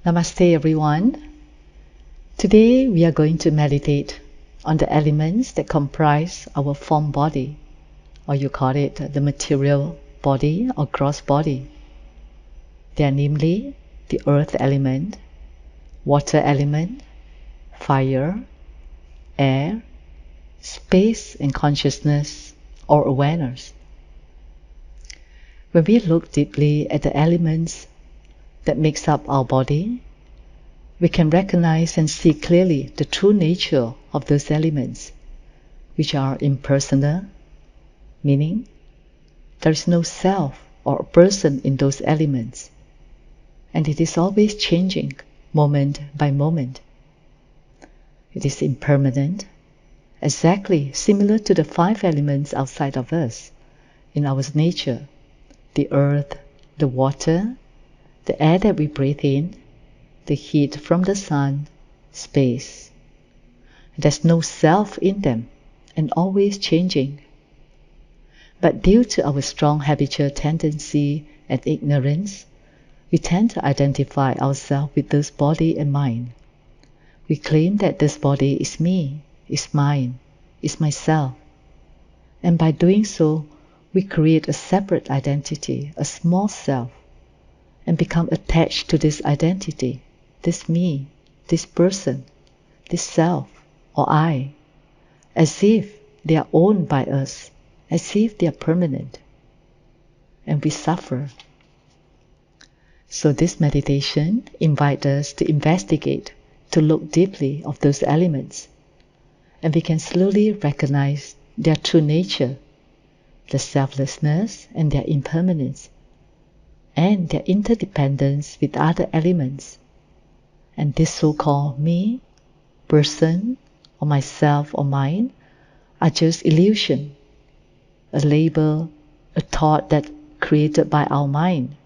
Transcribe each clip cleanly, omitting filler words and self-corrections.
Namaste everyone. Today we are going to meditate on the elements that comprise our form body, or you call it the material body or gross body. They are namely the earth element, water element, fire, air, space and consciousness or awareness. When we look deeply at the elements that makes up our body, we can recognize and see clearly the true nature of those elements, which are impersonal, meaning there is no self or a person in those elements, and it is always changing moment by moment. It is impermanent, exactly similar to the 5 elements outside of us in our nature: the earth, the water, the air that we breathe in, the heat from the sun, space. There's no self in them and always changing. But due to our strong habitual tendency and ignorance, we tend to identify ourselves with this body and mind. We claim that this body is me, is mine, is myself. And by doing so, we create a separate identity, a small self, and become attached to this identity, this me, this person, this self or I, as if they are owned by us, as if they are permanent, and we suffer. So this meditation invites us to investigate, to look deeply of those elements, and we can slowly recognize their true nature, their selflessness and their impermanence, and their interdependence with other elements. And this so-called me, person, or myself or mine are just illusion, a label, a thought that created by our mind,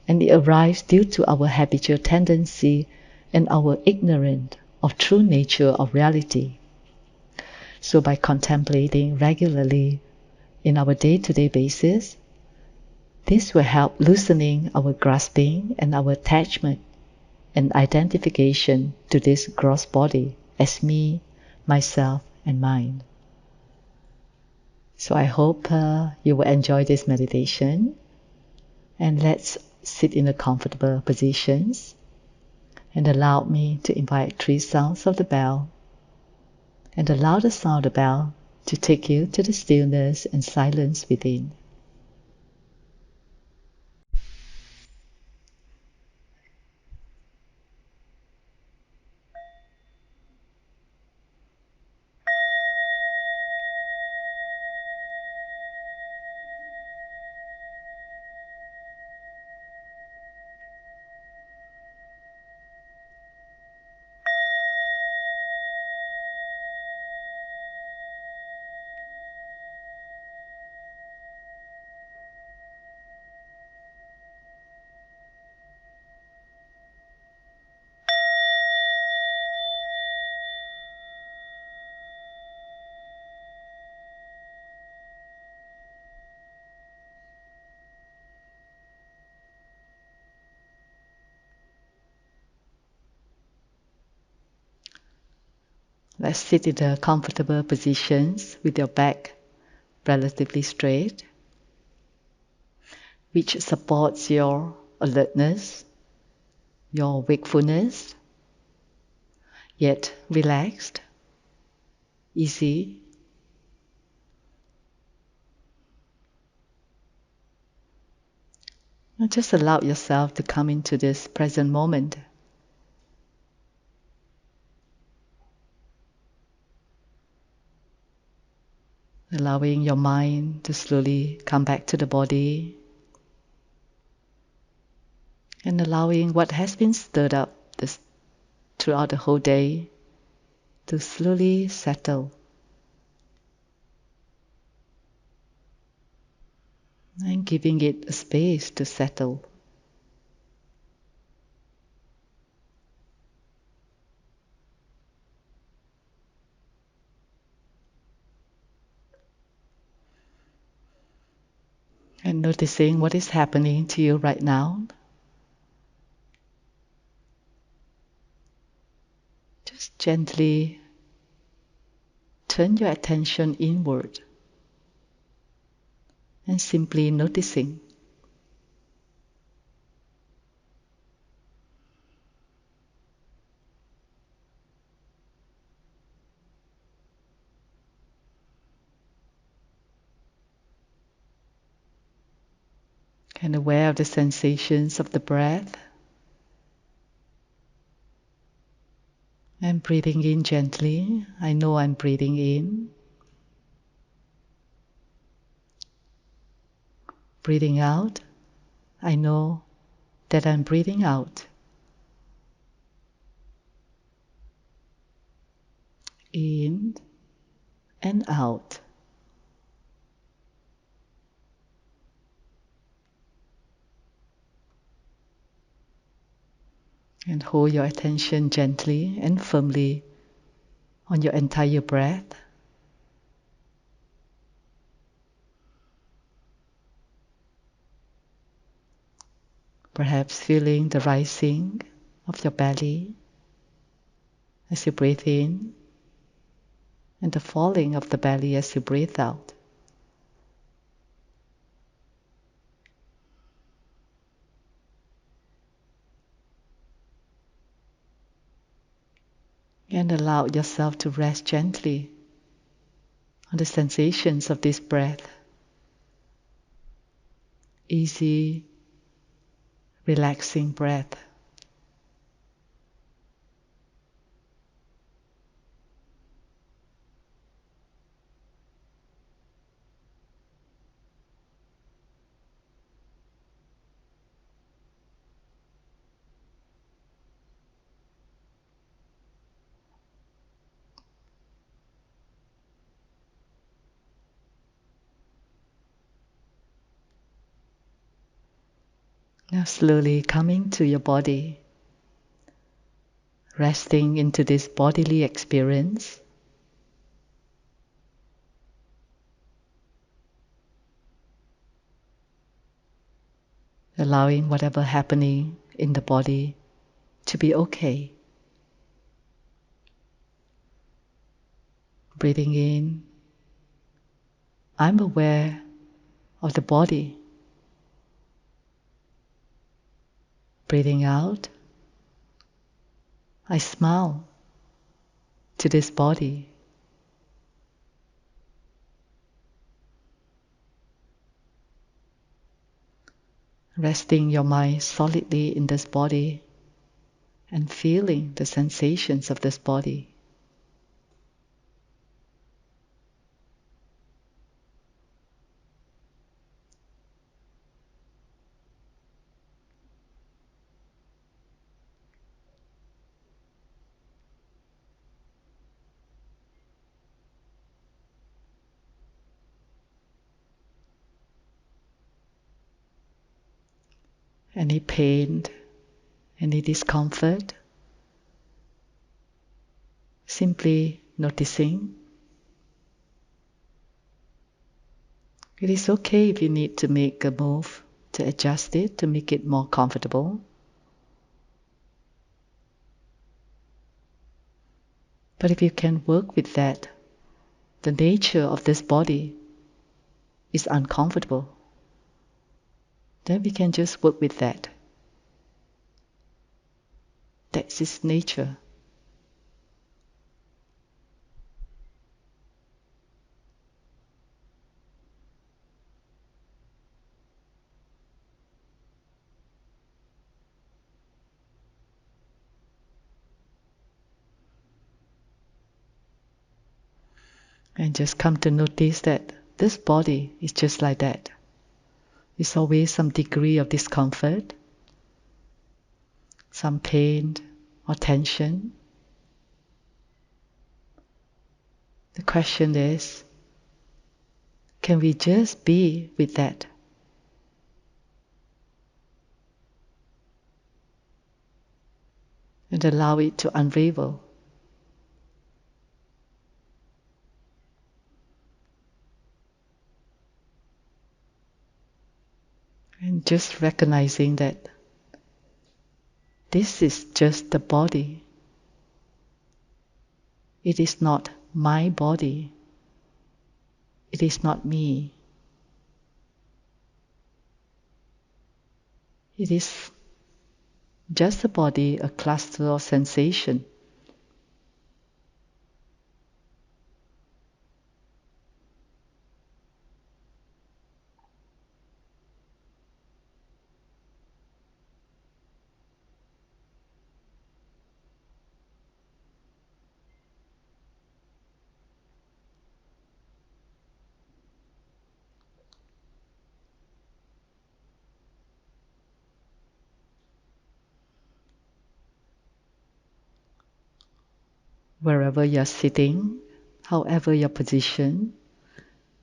and it arises due to our habitual tendency and our ignorance of true nature of reality. So by contemplating regularly in our day-to-day basis, this will help loosening our grasping and our attachment and identification to this gross body as me, myself, and mine. So I hope you will enjoy this meditation, and let's sit in a comfortable positions and allow me to invite 3 sounds of the bell, and allow the sound of the bell to take you to the stillness and silence within. Let's sit in the comfortable positions with your back relatively straight, which supports your alertness, your wakefulness, yet relaxed, easy. Now just allow yourself to come into this present moment. Allowing your mind to slowly come back to the body, and allowing what has been stirred up throughout the whole day to slowly settle. And giving it a space to settle. And noticing what is happening to you right now. Just gently turn your attention inward and simply noticing. And aware of the sensations of the breath. And breathing in gently. I know I'm breathing in. Breathing out. I know that I'm breathing out. In and out. And hold your attention gently and firmly on your entire breath. Perhaps feeling the rising of your belly as you breathe in, and the falling of the belly as you breathe out. And allow yourself to rest gently on the sensations of this breath. Easy, relaxing breath. Now slowly coming to your body, resting into this bodily experience. Allowing whatever happening in the body to be okay. Breathing in, I'm aware of the body. Breathing out, I smile to this body. Resting your mind solidly in this body and feeling the sensations of this body. Any pain, any discomfort, simply noticing. It is okay if you need to make a move to adjust it, to make it more comfortable. But if you can work with that, the nature of this body is uncomfortable, then we can just work with that. That's its nature. And just come to notice that this body is just like that. There's always some degree of discomfort, some pain or tension. The question is, can we just be with that? And allow it to unravel. And just recognizing that this is just the body. It is not my body. It is not me. It is just a body, a cluster of sensation. Wherever you're sitting, however your position,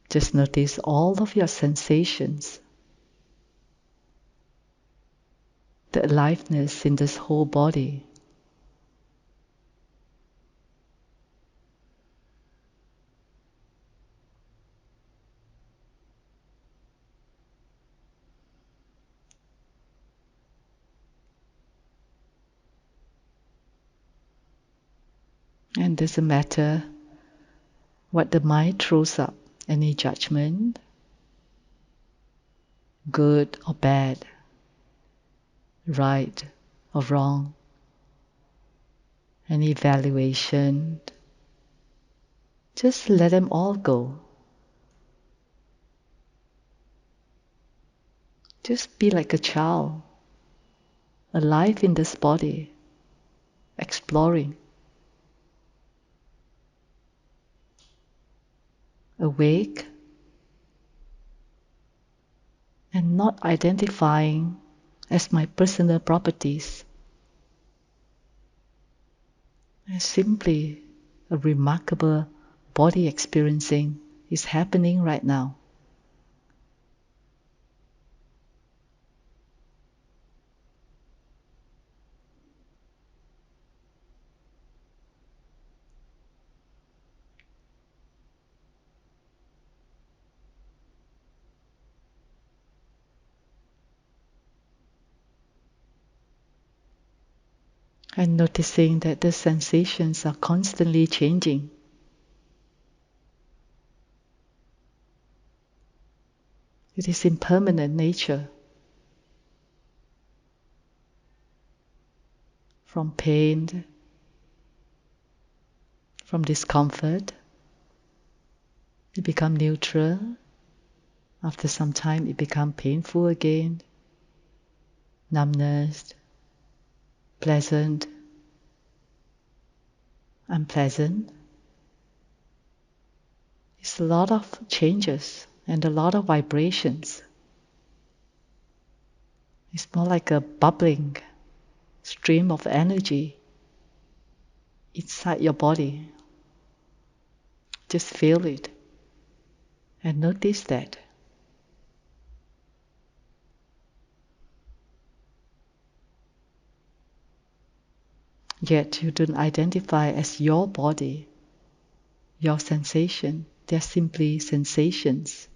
just notice all of your sensations, the aliveness in this whole body. And doesn't matter what the mind throws up, any judgment, good or bad, right or wrong, any evaluation, just let them all go. Just be like a child, alive in this body, exploring, awake, and not identifying as my personal properties, as simply a remarkable body experiencing is happening right now. And noticing that the sensations are constantly changing. It is impermanent nature. From pain, from discomfort, it becomes neutral. After some time it becomes painful again. Numbness, pleasant, unpleasant. It's a lot of changes and a lot of vibrations. It's more like a bubbling stream of energy inside your body. Just feel it and notice that. Yet you don't identify as your body, your sensation. They're simply sensations.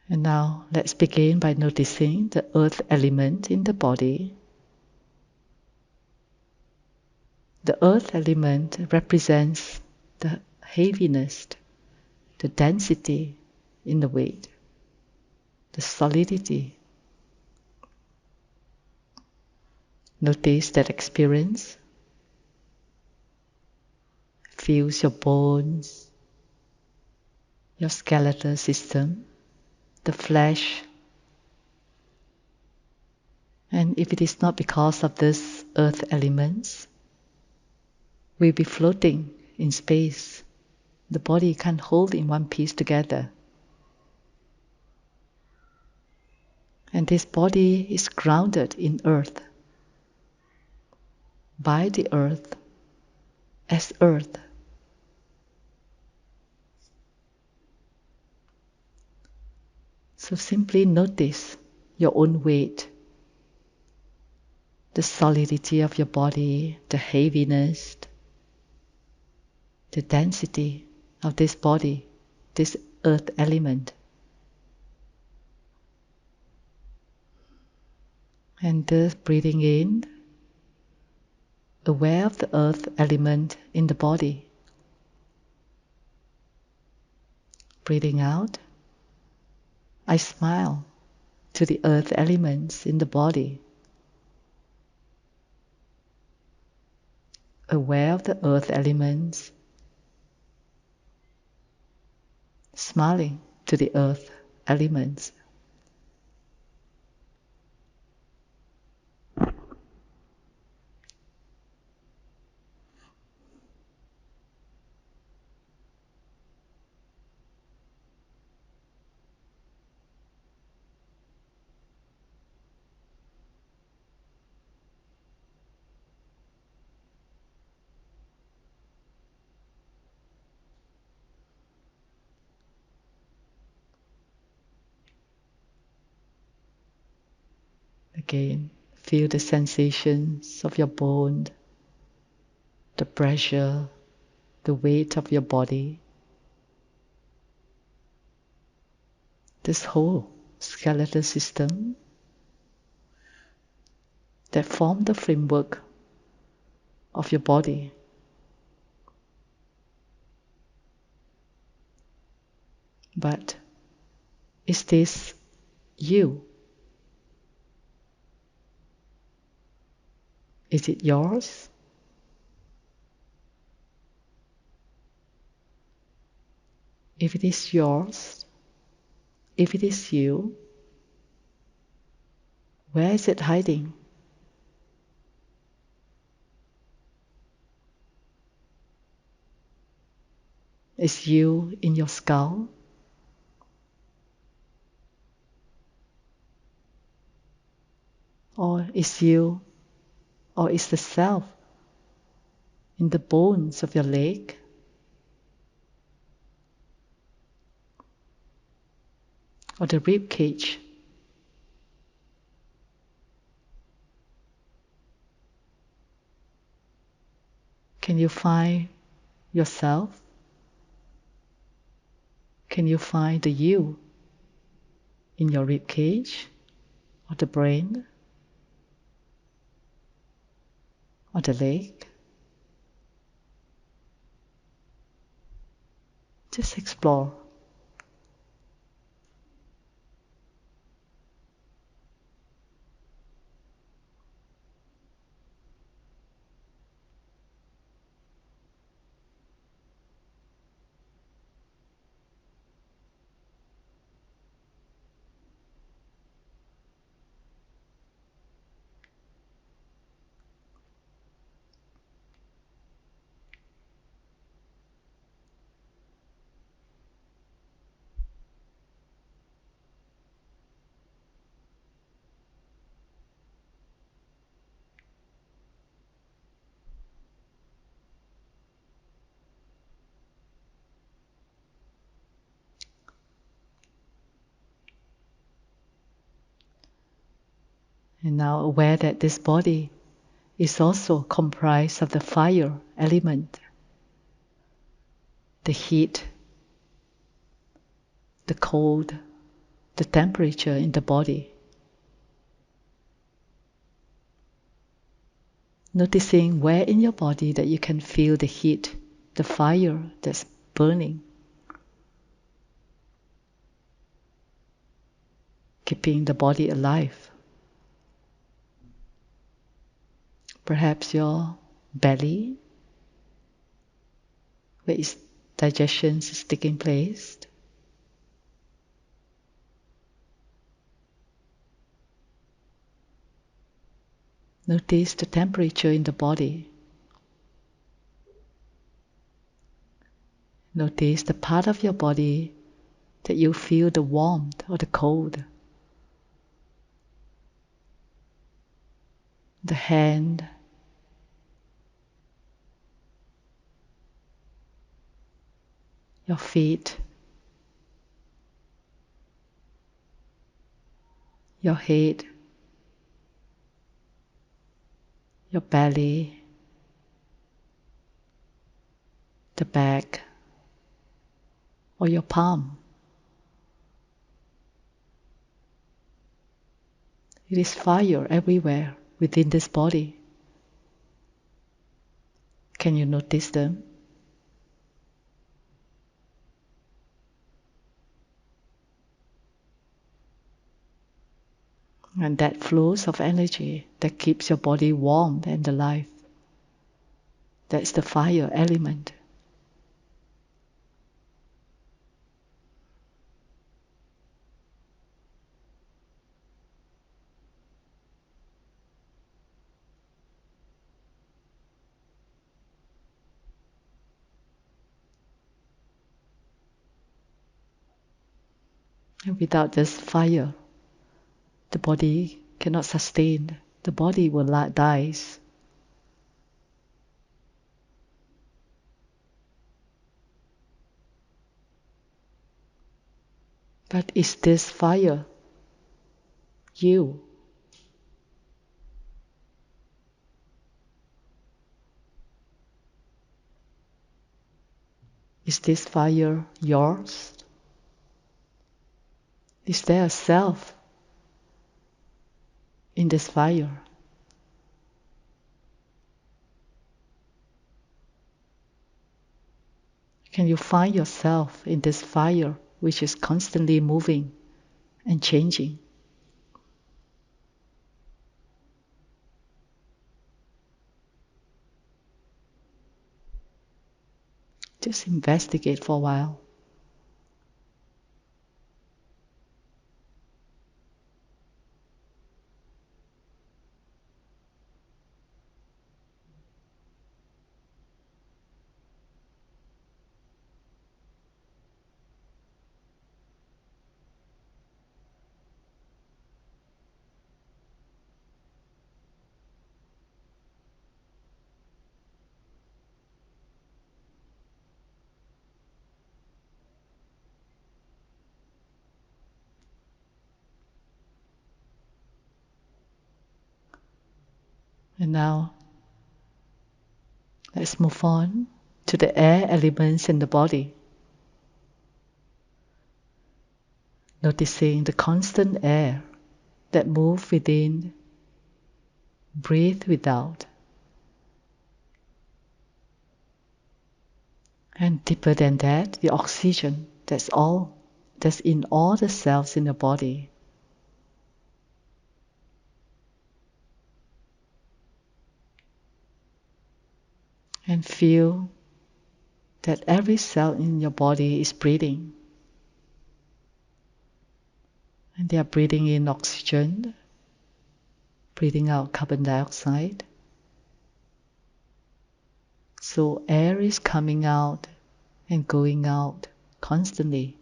And now let's begin by noticing the earth element in the body. The earth element represents the heaviness, the density in the weight, the solidity. Notice that experience. Feels your bones, your skeletal system, the flesh. And if it is not because of this earth elements, we'll be floating in space. The body can't hold in one piece together. And this body is grounded in earth, by the earth, as earth. So simply notice your own weight, the solidity of your body, the heaviness, the density of this body, this earth element. And thus breathing in, aware of the earth element in the body. Breathing out, I smile to the earth elements in the body. Aware of the earth elements, smiling to the earth elements. Again, feel the sensations of your bone, the pressure, the weight of your body. This whole skeletal system that form the framework of your body. But is this you? Is it yours? If it is yours, if it is you, where is it hiding? Is you in your skull? Or is you, or is the self in the bones of your leg? Or the rib cage? Can you find yourself? Can you find the you in your rib cage, or the brain, or the leg? Just explore. And now aware that this body is also comprised of the fire element, the heat, the cold, the temperature in the body. Noticing where in your body that you can feel the heat, the fire that's burning. Keeping the body alive. Perhaps your belly, where digestion is taking place. Notice the temperature in the body. Notice the part of your body that you feel the warmth or the cold. The hand, your feet, your head, your belly, the back, or your palm. It is fire everywhere within this body. Can you notice them? And that flows of energy that keeps your body warm and alive. That's the fire element. And without this fire, the body cannot sustain. The body will die. But is this fire you? Is this fire yours? Is there a self in this fire? Can you find yourself in this fire which is constantly moving and changing? Just investigate for a while. And now, let's move on to the air elements in the body. Noticing the constant air that moves within, breathe without. And deeper than that, the oxygen that's in all the cells in the body. And feel that every cell in your body is breathing. And they are breathing in oxygen, breathing out carbon dioxide. So air is coming out and going out constantly.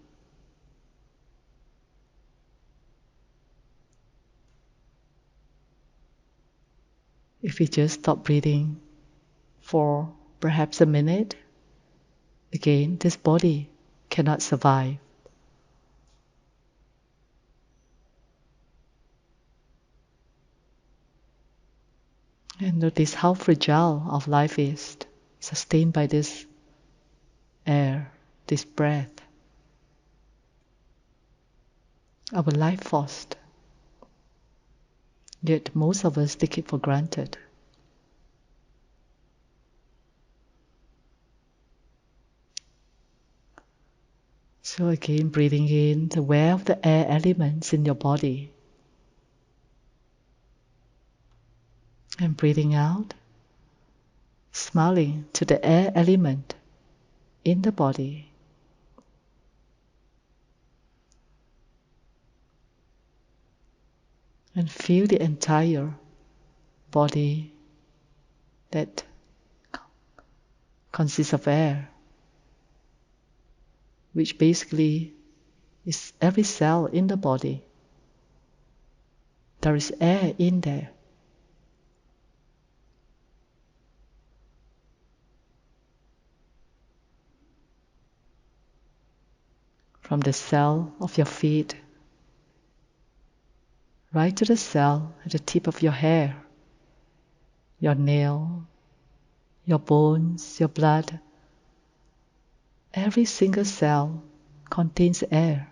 If we just stop breathing for perhaps a minute, again, this body cannot survive. And notice how fragile our life is, sustained by this air, this breath. Our life force. Yet most of us take it for granted. So again, breathing in, aware of the air elements in your body. And breathing out, smiling to the air element in the body. And feel the entire body that consists of air, which basically is every cell in the body. There is air in there. From the cell of your feet right to the cell at the tip of your hair, your nail, your bones, your blood. Every single cell contains air.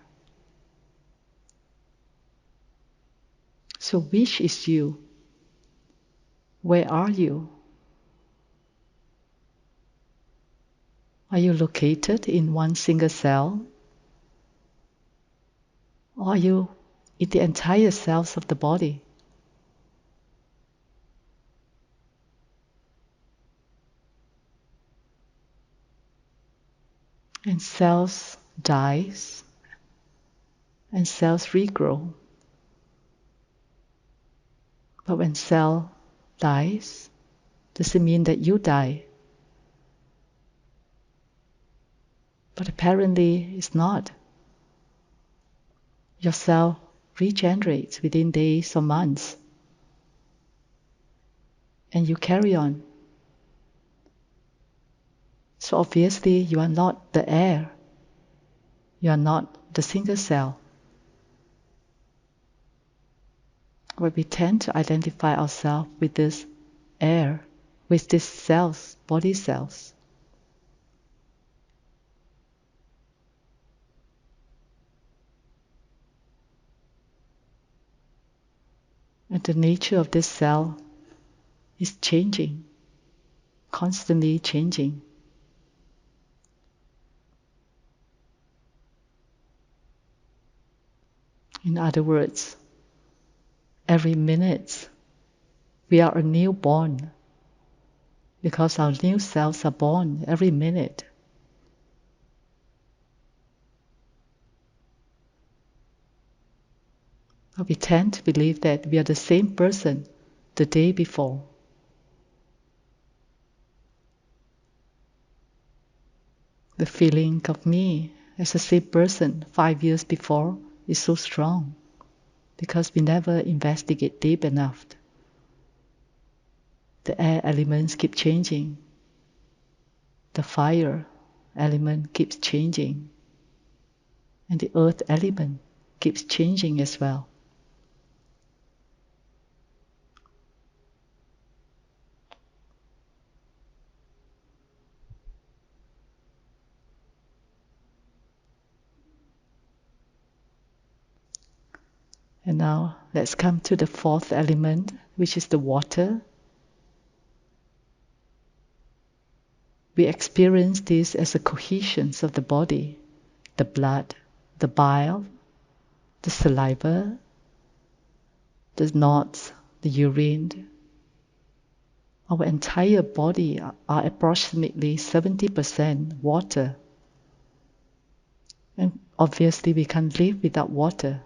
So which is you? Where are you? Are you located in one single cell? Or are you in the entire cells of the body? And cells dies, and cells regrow. But when cell dies, does it mean that you die? But apparently it's not. Your cell regenerates within days or months. And you carry on. So obviously you are not the air. You are not the single cell. But we tend to identify ourselves with this air, with these cells, body cells. And the nature of this cell is changing, constantly changing. In other words, every minute we are a newborn because our new cells are born every minute. But we tend to believe that we are the same person the day before. The feeling of me as the same person 5 years before is so strong because we never investigate deep enough. The air elements keep changing. The fire element keeps changing. And the earth element keeps changing as well. And now let's come to the fourth element, which is the water. We experience this as a cohesion of the body, the blood, the bile, the saliva, the knots, the urine. Our entire body are approximately 70% water. And obviously we can't live without water.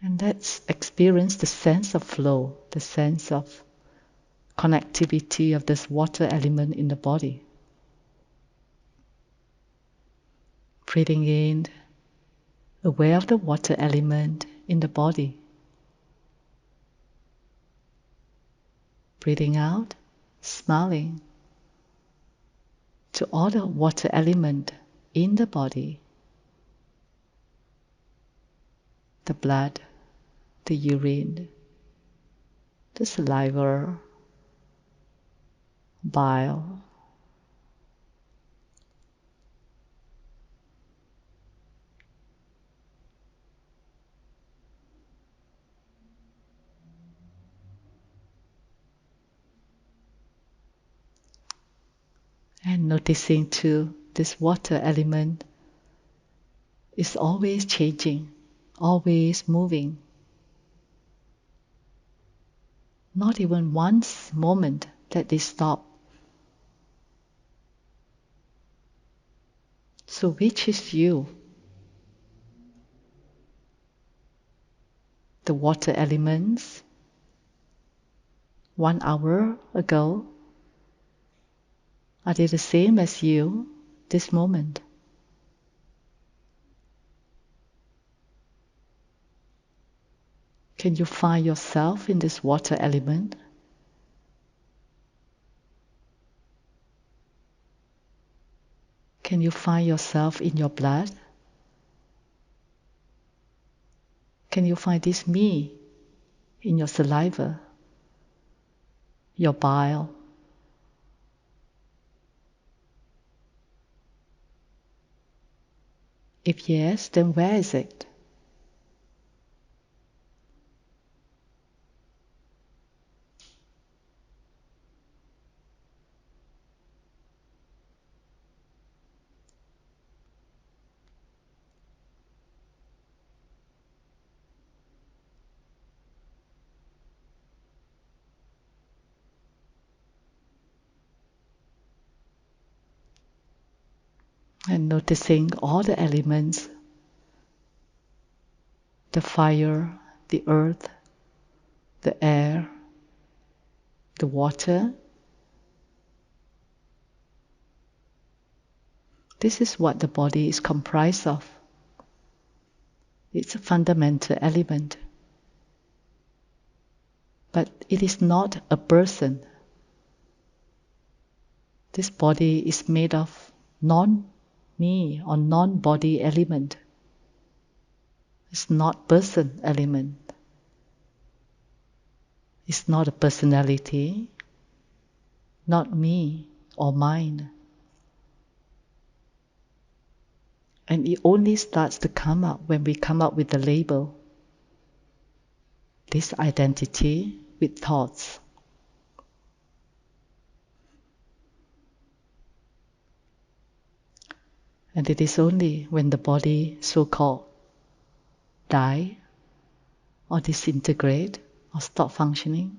And let's experience the sense of flow, the sense of connectivity of this water element in the body. Breathing in, aware of the water element in the body. Breathing out, smiling to all the water element in the body. The blood, the urine, the saliva, bile. And noticing too, this water element is always changing, always moving. Not even one moment that they stop. So which is you? The water elements 1 hour ago, are they the same as you this moment? Can you find yourself in this water element? Can you find yourself in your blood? Can you find this me in your saliva, your bile? If yes, then where is it? And noticing all the elements, the fire, the earth, the air, the water. This is what the body is comprised of. It's a fundamental element. But it is not a person. This body is made of non-me or non-body element. It's not person element. It's not a personality, not me or mine. And it only starts to come up when we come up with the label, this identity with thoughts. And it is only when the body so-called die or disintegrate or stop functioning,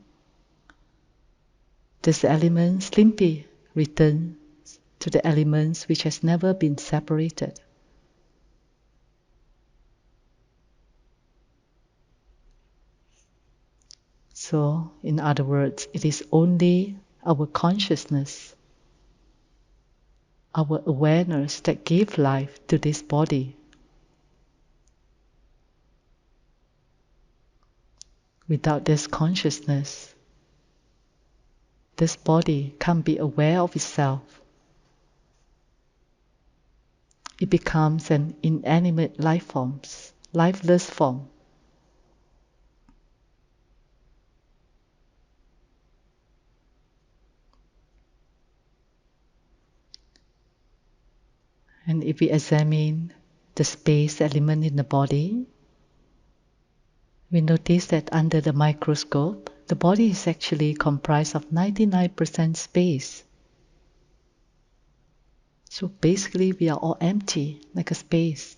this element simply returns to the elements which has never been separated. So, in other words, it is only our consciousness, our awareness that gives life to this body. Without this consciousness, this body can't be aware of itself. It becomes an inanimate lifeless form. And if we examine the space element in the body, we notice that under the microscope, the body is actually comprised of 99% space. So basically we are all empty, like a space.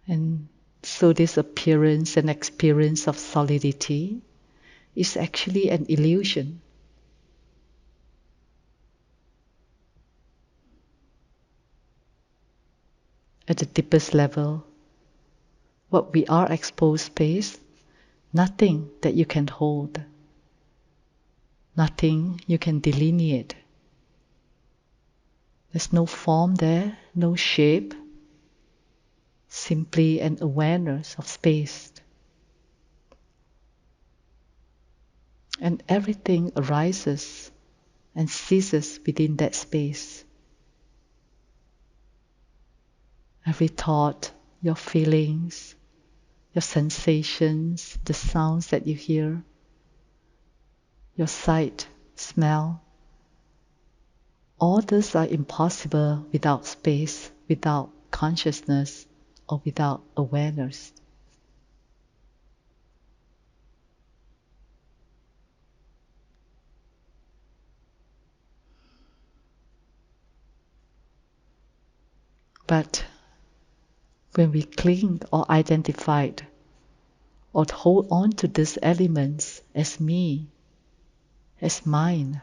And so this appearance and experience of solidity is actually an illusion. At the deepest level, what we are exposed space, nothing that you can hold, nothing you can delineate. There's no form there, no shape, simply an awareness of space. And everything arises and ceases within that space. Every thought, your feelings, your sensations, the sounds that you hear, your sight, smell, all these are impossible without space, without consciousness, or without awareness. But when we cling or identify or hold on to these elements as me, as mine,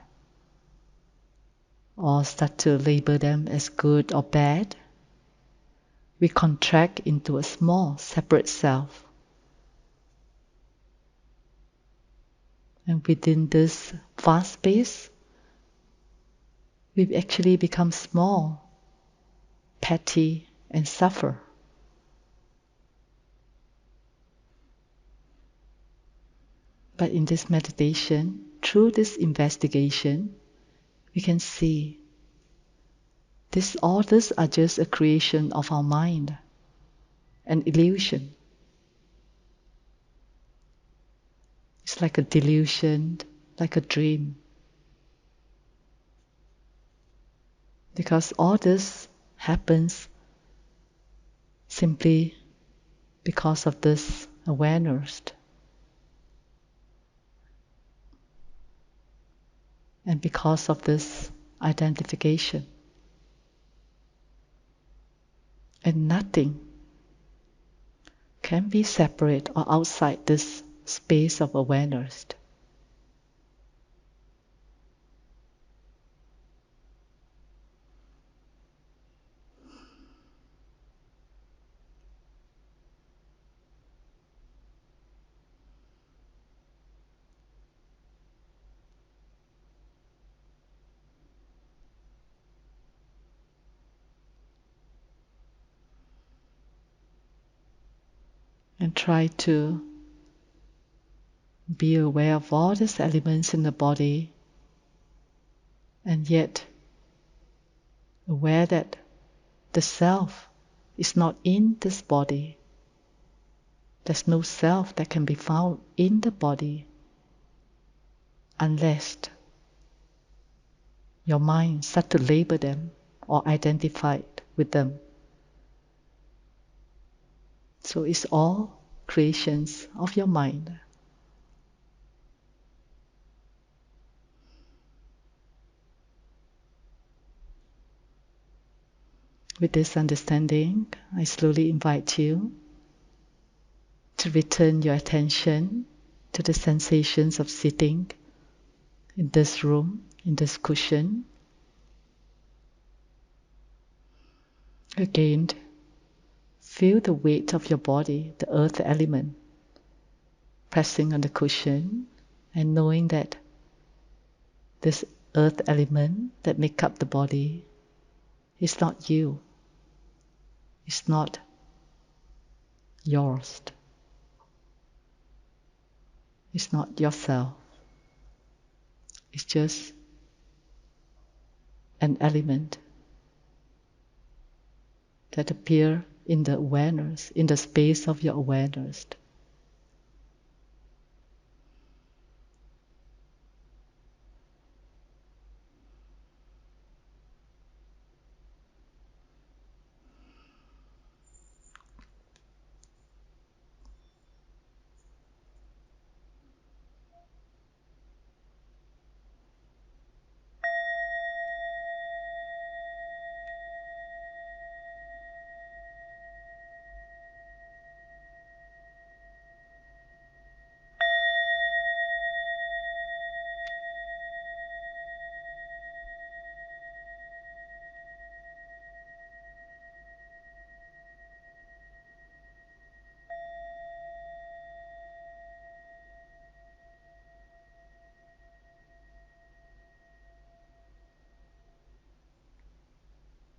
or start to label them as good or bad, we contract into a small, separate self. And within this vast space, we actually become small, petty, and suffer. But in this meditation, through this investigation, we can see all this are just a creation of our mind. an illusion. It's like a delusion, like a dream. Because all this happens simply because of this awareness. And because of this identification. And nothing can be separate or outside this space of awareness. And try to be aware of all these elements in the body, and yet aware that the self is not in this body. There's no self that can be found in the body unless your mind starts to label them or identify with them. So it's all creations of your mind. With this understanding, I slowly invite you to return your attention to the sensations of sitting in this room, in this cushion. Again, feel the weight of your body, the earth element, pressing on the cushion, and knowing that this earth element that makes up the body is not you, it's not yours, it's not yourself, it's just an element that appear in the awareness, in the space of your awareness.